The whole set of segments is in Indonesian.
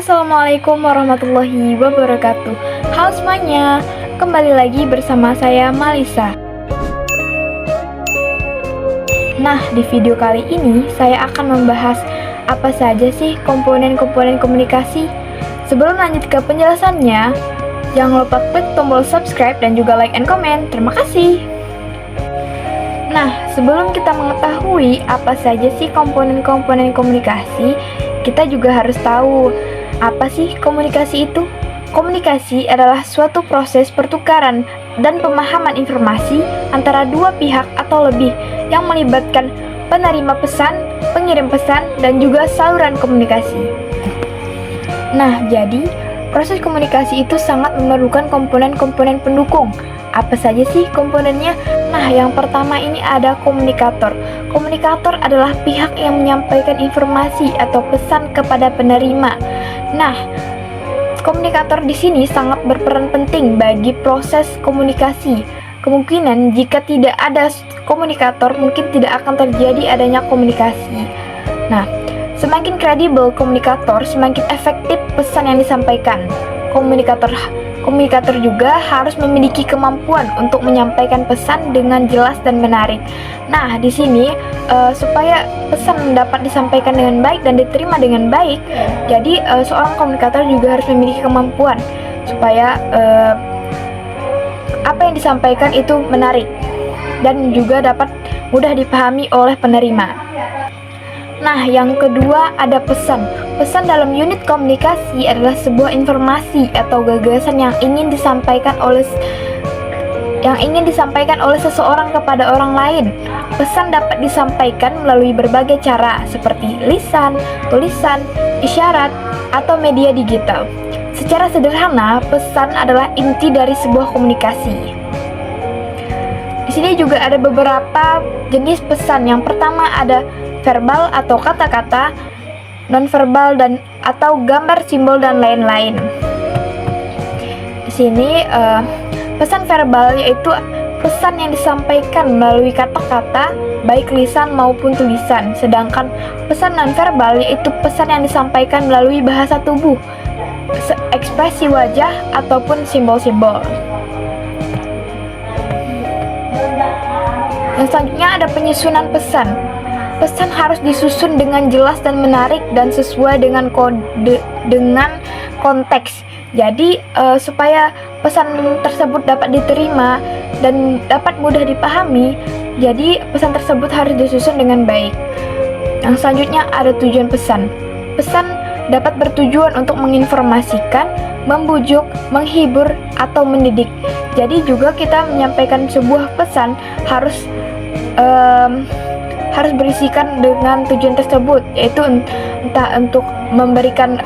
Assalamualaikum warahmatullahi wabarakatuh. Halo semuanya, kembali lagi bersama saya Malisa. Nah, di video kali ini saya akan membahas apa saja sih komponen-komponen komunikasi. Sebelum lanjut ke penjelasannya, jangan lupa klik tombol subscribe dan juga like and comment. Terima kasih. Nah, sebelum kita mengetahui apa saja sih komponen-komponen komunikasi, kita juga harus tahu apa sih komunikasi itu. Komunikasi adalah suatu proses pertukaran dan pemahaman informasi antara dua pihak atau lebih yang melibatkan penerima pesan, pengirim pesan, dan juga saluran komunikasi. Nah, jadi proses komunikasi itu sangat memerlukan komponen-komponen pendukung. Apa saja sih komponennya? Nah, yang pertama ini ada komunikator. Komunikator adalah pihak yang menyampaikan informasi atau pesan kepada penerima. Nah, komunikator di sini sangat berperan penting bagi proses komunikasi. Kemungkinan jika tidak ada komunikator, mungkin tidak akan terjadi adanya komunikasi. Nah, semakin kredibel komunikator, semakin efektif pesan yang disampaikan. Komunikator juga harus memiliki kemampuan untuk menyampaikan pesan dengan jelas dan menarik. Nah, di sini supaya pesan dapat disampaikan dengan baik dan diterima dengan baik, jadi seorang komunikator juga harus memiliki kemampuan supaya apa yang disampaikan itu menarik dan juga dapat mudah dipahami oleh penerima. Nah, yang kedua ada pesan. Pesan dalam unit komunikasi adalah sebuah informasi atau gagasan yang ingin disampaikan oleh seseorang kepada orang lain. Pesan dapat disampaikan melalui berbagai cara seperti lisan, tulisan, isyarat, atau media digital. Secara sederhana, pesan adalah inti dari sebuah komunikasi. Di sini juga ada beberapa jenis pesan. Yang pertama ada verbal atau kata-kata, nonverbal dan atau gambar, simbol dan lain-lain. Di sini pesan verbal yaitu pesan yang disampaikan melalui kata-kata baik lisan maupun tulisan. Sedangkan pesan nonverbal yaitu pesan yang disampaikan melalui bahasa tubuh, ekspresi wajah ataupun simbol-simbol. Yang selanjutnya ada penyusunan pesan. Pesan harus disusun dengan jelas dan menarik dan sesuai dengan konteks. Jadi supaya pesan tersebut dapat diterima dan dapat mudah dipahami, jadi pesan tersebut harus disusun dengan baik. Yang selanjutnya ada tujuan pesan. Pesan dapat bertujuan untuk menginformasikan, membujuk, menghibur, atau mendidik. Jadi juga kita menyampaikan sebuah pesan harus berisikan dengan tujuan tersebut, yaitu entah untuk memberikan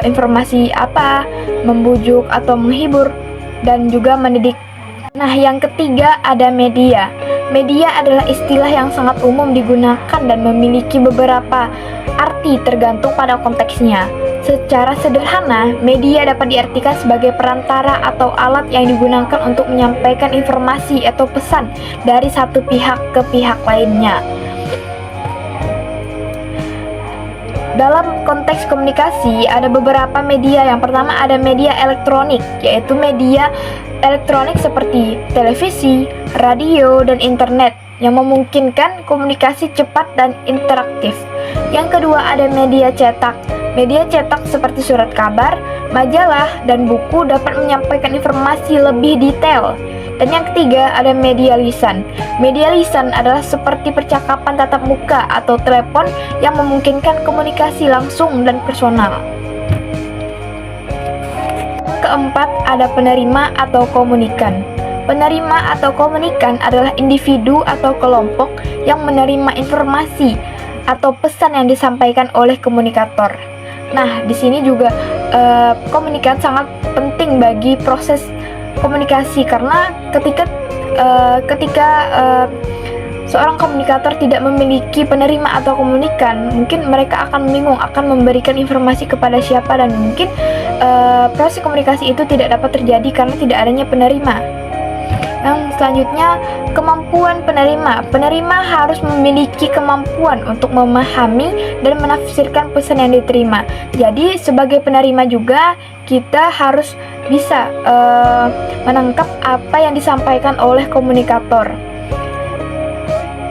informasi apa, membujuk atau menghibur, dan juga mendidik. Nah, yang ketiga ada media. Media adalah istilah yang sangat umum digunakan dan memiliki beberapa arti tergantung pada konteksnya. Secara sederhana, media dapat diartikan sebagai perantara atau alat yang digunakan untuk menyampaikan informasi atau pesan dari satu pihak ke pihak lainnya. Dalam konteks komunikasi ada beberapa media. Yang pertama ada media elektronik, yaitu media elektronik seperti televisi, radio, dan internet yang memungkinkan komunikasi cepat dan interaktif. Yang kedua ada media cetak. Media cetak seperti surat kabar, majalah, dan buku dapat menyampaikan informasi lebih detail. Dan yang ketiga ada media lisan. Media lisan adalah seperti percakapan tatap muka atau telepon yang memungkinkan komunikasi langsung dan personal. Keempat ada penerima atau komunikan. Penerima atau komunikan adalah individu atau kelompok yang menerima informasi atau pesan yang disampaikan oleh komunikator. Nah, di sini juga komunikan sangat penting bagi proses komunikasi, karena ketika seorang komunikator tidak memiliki penerima atau komunikan, mungkin mereka akan bingung akan memberikan informasi kepada siapa, dan mungkin proses komunikasi itu tidak dapat terjadi karena tidak adanya penerima. Yang selanjutnya, kemampuan penerima. Penerima harus memiliki kemampuan untuk memahami dan menafsirkan pesan yang diterima. Jadi sebagai penerima juga kita harus bisa menangkap apa yang disampaikan oleh komunikator.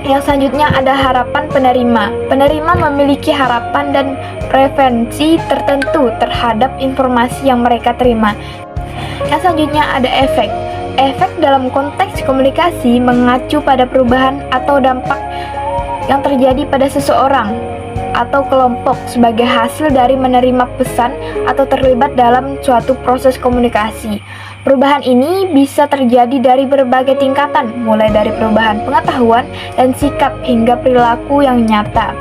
Yang selanjutnya ada harapan penerima. Penerima memiliki harapan dan preferensi tertentu terhadap informasi yang mereka terima. Yang selanjutnya ada efek. Efek dalam konteks komunikasi mengacu pada perubahan atau dampak yang terjadi pada seseorang atau kelompok sebagai hasil dari menerima pesan atau terlibat dalam suatu proses komunikasi. Perubahan ini bisa terjadi dari berbagai tingkatan, mulai dari perubahan pengetahuan dan sikap hingga perilaku yang nyata.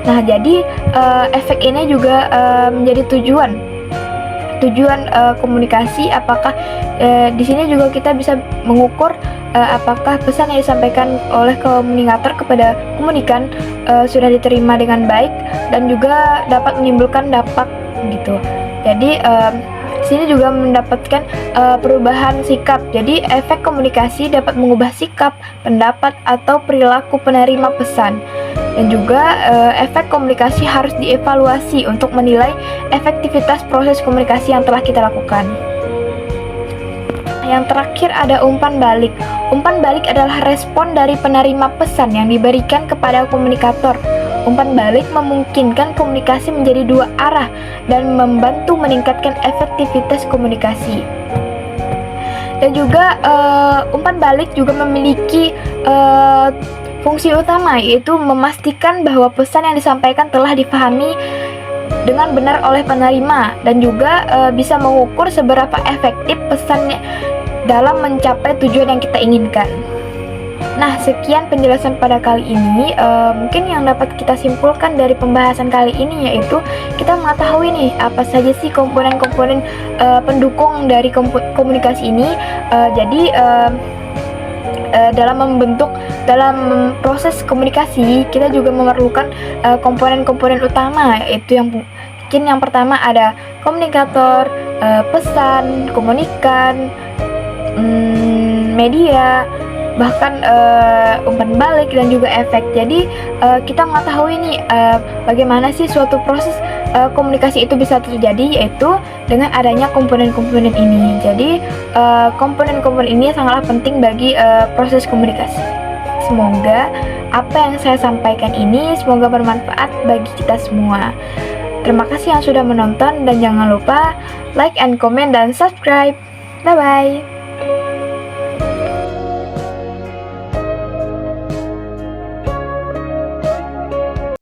Nah, jadi efek ini juga menjadi tujuan komunikasi. Apakah di sini juga kita bisa mengukur apakah pesan yang disampaikan oleh komunikator kepada komunikan sudah diterima dengan baik dan juga dapat menimbulkan dampak gitu. Jadi di sini juga mendapatkan perubahan sikap. Jadi efek komunikasi dapat mengubah sikap, pendapat atau perilaku penerima pesan. Dan juga efek komunikasi harus dievaluasi untuk menilai efektivitas proses komunikasi yang telah kita lakukan. Yang terakhir ada umpan balik. Umpan balik adalah respon dari penerima pesan yang diberikan kepada komunikator. Umpan balik memungkinkan komunikasi menjadi dua arah dan membantu meningkatkan efektivitas komunikasi. Dan juga umpan balik juga memiliki fungsi utama, yaitu memastikan bahwa pesan yang disampaikan telah dipahami dengan benar oleh penerima dan juga bisa mengukur seberapa efektif pesannya dalam mencapai tujuan yang kita inginkan. Nah, sekian penjelasan pada kali ini. Mungkin yang dapat kita simpulkan dari pembahasan kali ini yaitu kita mengetahui nih apa saja sih komponen-komponen pendukung dari komunikasi ini. Dalam proses komunikasi kita juga memerlukan komponen-komponen utama, yaitu yang pertama ada komunikator, pesan, komunikan, media, bahkan umpan balik dan juga efek. Jadi kita mengetahui nih bagaimana sih suatu proses komunikasi itu bisa terjadi, yaitu dengan adanya komponen-komponen ini. Jadi komponen-komponen ini sangatlah penting bagi proses komunikasi. Semoga apa yang saya sampaikan ini semoga bermanfaat bagi kita semua. Terima kasih yang sudah menonton dan jangan lupa like and comment dan subscribe. Bye bye.